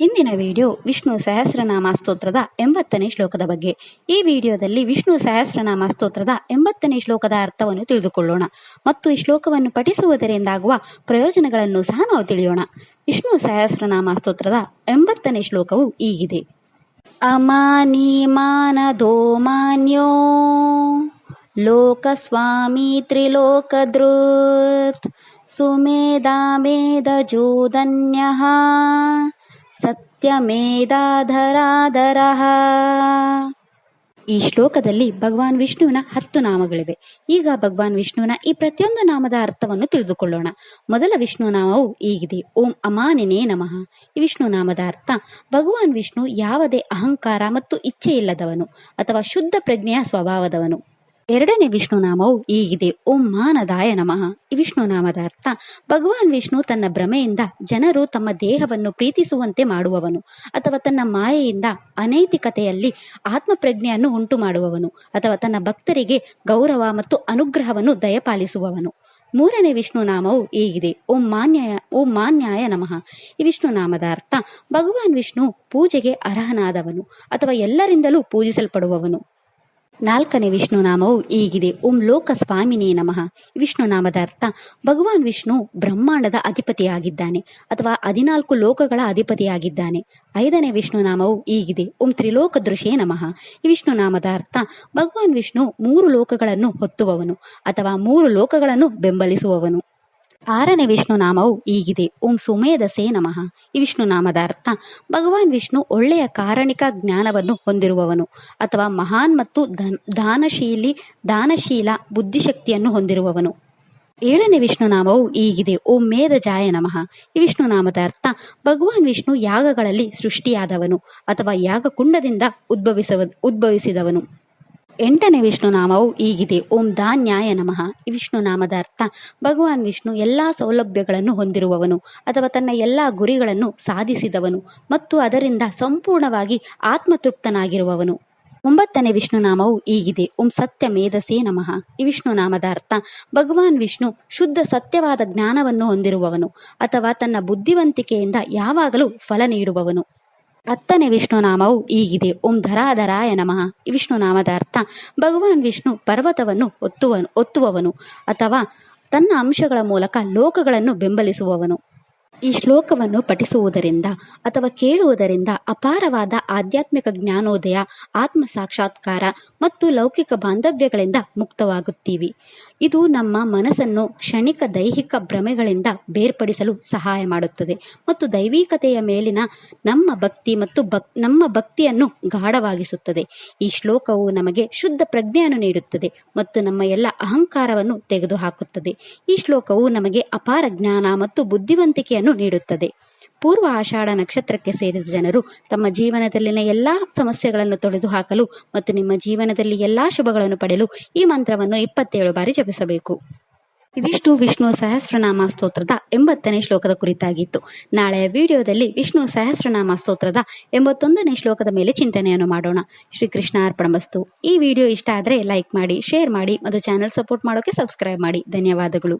ಇಂದಿನ ವಿಡಿಯೋ ವಿಷ್ಣು ಸಹಸ್ರನಾಮ ಸ್ತೋತ್ರದ 80ನೇ ಶ್ಲೋಕದ ಬಗ್ಗೆ. ಈ ವಿಡಿಯೋದಲ್ಲಿ ವಿಷ್ಣು ಸಹಸ್ರನಾಮ ಸ್ತೋತ್ರದ 80ನೇ ಶ್ಲೋಕದ ಅರ್ಥವನ್ನು ತಿಳಿದುಕೊಳ್ಳೋಣ ಮತ್ತು ಈ ಶ್ಲೋಕವನ್ನು ಪಠಿಸುವುದರಿಂದಾಗುವ ಪ್ರಯೋಜನಗಳನ್ನು ಸಹ ನಾವು ತಿಳಿಯೋಣ. ವಿಷ್ಣು ಸಹಸ್ರನಾಮ ಸ್ತೋತ್ರದ 80ನೇ ಶ್ಲೋಕವು ಹೀಗಿದೆ. ಅಮಾನಿಮಾನದೋ ಮಾನ್ಯೋ ಲೋಕಸ್ವಾಮಿ ತ್ರಿಲೋಕದೃತ್ ಸುಮೇಧಾಮೇಧಜೋಧನ್ಯಃ ಸತ್ಯಮೇಧಾಧರಾಧರಃ. ಈ ಶ್ಲೋಕದಲ್ಲಿ ಭಗವಾನ್ ವಿಷ್ಣುವಿನ 10 ನಾಮಗಳಿವೆ. ಈಗ ಭಗವಾನ್ ವಿಷ್ಣುವಿನ ಈ ಪ್ರತಿಯೊಂದು ನಾಮದ ಅರ್ಥವನ್ನು ತಿಳಿದುಕೊಳ್ಳೋಣ. ಮೊದಲ ವಿಷ್ಣು ನಾಮವು ಹೀಗಿದೆ. ಓಂ ಅಮಾನಿನೇ ನಮಃ. ಈ ವಿಷ್ಣು ನಾಮದ ಅರ್ಥ ಭಗವಾನ್ ವಿಷ್ಣು ಯಾವುದೇ ಅಹಂಕಾರ ಮತ್ತು ಇಚ್ಛೆ ಇಲ್ಲದವನು ಅಥವಾ ಶುದ್ಧ ಪ್ರಜ್ಞೆಯ ಸ್ವಭಾವದವನು. ಎರಡನೇ ವಿಷ್ಣು ನಾಮವು ಹೀಗಿದೆ. ಓಂ ಮಾನದಾಯ ನಮಃ. ಈ ವಿಷ್ಣು ನಾಮದ ಅರ್ಥ ಭಗವಾನ್ ವಿಷ್ಣು ತನ್ನ ಭ್ರಮೆಯಿಂದ ಜನರು ತಮ್ಮ ದೇಹವನ್ನು ಪ್ರೀತಿಸುವಂತೆ ಮಾಡುವವನು ಅಥವಾ ತನ್ನ ಮಾಯೆಯಿಂದ ಅನೈತಿಕತೆಯಲ್ಲಿ ಆತ್ಮಪ್ರಜ್ಞೆಯನ್ನು ಉಂಟು ಮಾಡುವವನು ಅಥವಾ ತನ್ನ ಭಕ್ತರಿಗೆ ಗೌರವ ಮತ್ತು ಅನುಗ್ರಹವನ್ನು ದಯಪಾಲಿಸುವವನು. ಮೂರನೇ ವಿಷ್ಣು ನಾಮವು ಹೀಗಿದೆ. ಓಂ ಮಾನ್ಯಾಯ ನಮಃ. ಈ ವಿಷ್ಣು ನಾಮದ ಅರ್ಥ ಭಗವಾನ್ ವಿಷ್ಣು ಪೂಜೆಗೆ ಅರ್ಹನಾದವನು ಅಥವಾ ಎಲ್ಲರಿಂದಲೂ ಪೂಜಿಸಲ್ಪಡುವವನು. ನಾಲ್ಕನೇ ವಿಷ್ಣು ನಾಮವು ಹೀಗಿದೆ. ಓಂ ಲೋಕ ಸ್ವಾಮಿನೇ ನಮಃ. ವಿಷ್ಣು ನಾಮದ ಅರ್ಥ ಭಗವಾನ್ ವಿಷ್ಣು ಬ್ರಹ್ಮಾಂಡದ ಅಧಿಪತಿಯಾಗಿದ್ದಾನೆ ಅಥವಾ 14 ಲೋಕಗಳ ಅಧಿಪತಿಯಾಗಿದ್ದಾನೆ. ಐದನೇ ವಿಷ್ಣು ನಾಮವು ಹೀಗಿದೆ. ಓಂ ತ್ರಿಲೋಕ ದೃಶೇ ನಮಃ. ಈ ವಿಷ್ಣು ನಾಮದ ಅರ್ಥ ಭಗವಾನ್ ವಿಷ್ಣು 3 ಲೋಕಗಳನ್ನು ಹೊತ್ತುವವನು ಅಥವಾ 3 ಲೋಕಗಳನ್ನು ಬೆಂಬಲಿಸುವವನು. ಆರನೇ ವಿಷ್ಣು ನಾಮವು ಹೀಗಿದೆ. ಓಂ ಸುಮೇಧಸೇ ನಮಃ. ಈ ವಿಷ್ಣು ನಾಮದ ಅರ್ಥ ಭಗವಾನ್ ವಿಷ್ಣು ಒಳ್ಳೆಯ ಕಾರಣಿಕ ಜ್ಞಾನವನ್ನು ಹೊಂದಿರುವವನು ಅಥವಾ ಮಹಾನ್ ಮತ್ತು ದಾನಶೀಲ ಬುದ್ಧಿಶಕ್ತಿಯನ್ನು ಹೊಂದಿರುವವನು. ಏಳನೇ ವಿಷ್ಣು ನಾಮವು ಹೀಗಿದೆ. ಓಂ ಮೇಧಜಾಯ ನಮಃ. ಈ ವಿಷ್ಣು ನಾಮದ ಅರ್ಥ ಭಗವಾನ್ ವಿಷ್ಣು ಯಾಗಗಳಲ್ಲಿ ಸೃಷ್ಟಿಯಾದವನು ಅಥವಾ ಯಾಗಕುಂಡದಿಂದ ಉದ್ಭವಿಸಿದವನು. ಎಂಟನೇ ವಿಷ್ಣು ನಾಮವು ಹೀಗಿದೆ. ಓಂ ಧಾನ್ಯಾಯ ನಮಃ. ಈ ವಿಷ್ಣು ನಾಮದ ಅರ್ಥ ಭಗವಾನ್ ವಿಷ್ಣು ಎಲ್ಲಾ ಸೌಲಭ್ಯಗಳನ್ನು ಹೊಂದಿರುವವನು ಅಥವಾ ತನ್ನ ಎಲ್ಲಾ ಗುರಿಗಳನ್ನು ಸಾಧಿಸಿದವನು ಮತ್ತು ಅದರಿಂದ ಸಂಪೂರ್ಣವಾಗಿ ಆತ್ಮತೃಪ್ತನಾಗಿರುವವನು. ಒಂಬತ್ತನೇ ವಿಷ್ಣು ನಾಮವು ಹೀಗಿದೆ. ಓಂ ಸತ್ಯ ಮೇಧಸೇ ನಮಃ. ಈ ವಿಷ್ಣು ನಾಮದ ಅರ್ಥ ಭಗವಾನ್ ವಿಷ್ಣು ಶುದ್ಧ ಸತ್ಯವಾದ ಜ್ಞಾನವನ್ನು ಹೊಂದಿರುವವನು ಅಥವಾ ತನ್ನ ಬುದ್ಧಿವಂತಿಕೆಯಿಂದ ಯಾವಾಗಲೂ ಫಲ ನೀಡುವವನು. ಹತ್ತನೇ ವಿಷ್ಣು ನಾಮವು ಹೀಗಿದೆ. ಓಂ ಧರಾಧರಾಯ ನಮಃ. ಈ ವಿಷ್ಣು ನಾಮದ ಅರ್ಥ ಭಗವಾನ್ ವಿಷ್ಣು ಪರ್ವತವನ್ನು ಒತ್ತುವವನು ಅಥವಾ ತನ್ನ ಅಂಶಗಳ ಮೂಲಕ ಲೋಕಗಳನ್ನು ಬೆಂಬಲಿಸುವವನು. ಈ ಶ್ಲೋಕವನ್ನು ಪಠಿಸುವುದರಿಂದ ಅಥವಾ ಕೇಳುವುದರಿಂದ ಅಪಾರವಾದ ಆಧ್ಯಾತ್ಮಿಕ ಜ್ಞಾನೋದಯ, ಆತ್ಮ ಸಾಕ್ಷಾತ್ಕಾರ ಮತ್ತು ಲೌಕಿಕ ಬಾಂಧವ್ಯಗಳಿಂದ ಮುಕ್ತವಾಗುತ್ತೀವಿ. ಇದು ನಮ್ಮ ಮನಸ್ಸನ್ನು ಕ್ಷಣಿಕ ದೈಹಿಕ ಭ್ರಮೆಗಳಿಂದ ಬೇರ್ಪಡಿಸಲು ಸಹಾಯ ಮಾಡುತ್ತದೆ ಮತ್ತು ದೈವಿಕತೆಯ ಮೇಲಿನ ನಮ್ಮ ಭಕ್ತಿ ಮತ್ತು ನಮ್ಮ ಭಕ್ತಿಯನ್ನು ಗಾಢವಾಗಿಸುತ್ತದೆ. ಈ ಶ್ಲೋಕವು ನಮಗೆ ಶುದ್ಧ ಪ್ರಜ್ಞೆಯನ್ನು ನೀಡುತ್ತದೆ ಮತ್ತು ನಮ್ಮ ಎಲ್ಲ ಅಹಂಕಾರವನ್ನು ತೆಗೆದುಹಾಕುತ್ತದೆ. ಈ ಶ್ಲೋಕವು ನಮಗೆ ಅಪಾರ ಜ್ಞಾನ ಮತ್ತು ಬುದ್ಧಿವಂತಿಕೆಯನ್ನು ನೀಡುತ್ತದೆ. ಪೂರ್ವ ಆಷಾಢ ನಕ್ಷತ್ರಕ್ಕೆ ಸೇರಿದ ಜನರು ತಮ್ಮ ಜೀವನದಲ್ಲಿನ ಎಲ್ಲಾ ಸಮಸ್ಯೆಗಳನ್ನು ತೊಡೆದುಹಾಕಲು ಮತ್ತು ನಿಮ್ಮ ಜೀವನದಲ್ಲಿ ಎಲ್ಲಾ ಶುಭಗಳನ್ನು ಪಡೆಯಲು ಈ ಮಂತ್ರವನ್ನು 27 ಬಾರಿ ಜಪಿಸಬೇಕು. ಇದಿಷ್ಟು ವಿಷ್ಣು ಸಹಸ್ರನಾಮ ಸ್ತೋತ್ರದ 80ನೇ ಶ್ಲೋಕದ ಕುರಿತಾಗಿತ್ತು. ನಾಳೆಯ ವಿಡಿಯೋದಲ್ಲಿ ವಿಷ್ಣು ಸಹಸ್ರನಾಮ ಸ್ತೋತ್ರದ 81ನೇ ಶ್ಲೋಕದ ಮೇಲೆ ಚಿಂತನೆಯನ್ನು ಮಾಡೋಣ. ಶ್ರೀಕೃಷ್ಣ ಅರ್ಪಣಮಸ್ತು. ಈ ವಿಡಿಯೋ ಇಷ್ಟ ಆದರೆ ಲೈಕ್ ಮಾಡಿ, ಶೇರ್ ಮಾಡಿ ಮತ್ತು ಚಾನೆಲ್ ಸಪೋರ್ಟ್ ಮಾಡೋಕೆ ಸಬ್ಸ್ಕ್ರೈಬ್ ಮಾಡಿ. ಧನ್ಯವಾದಗಳು.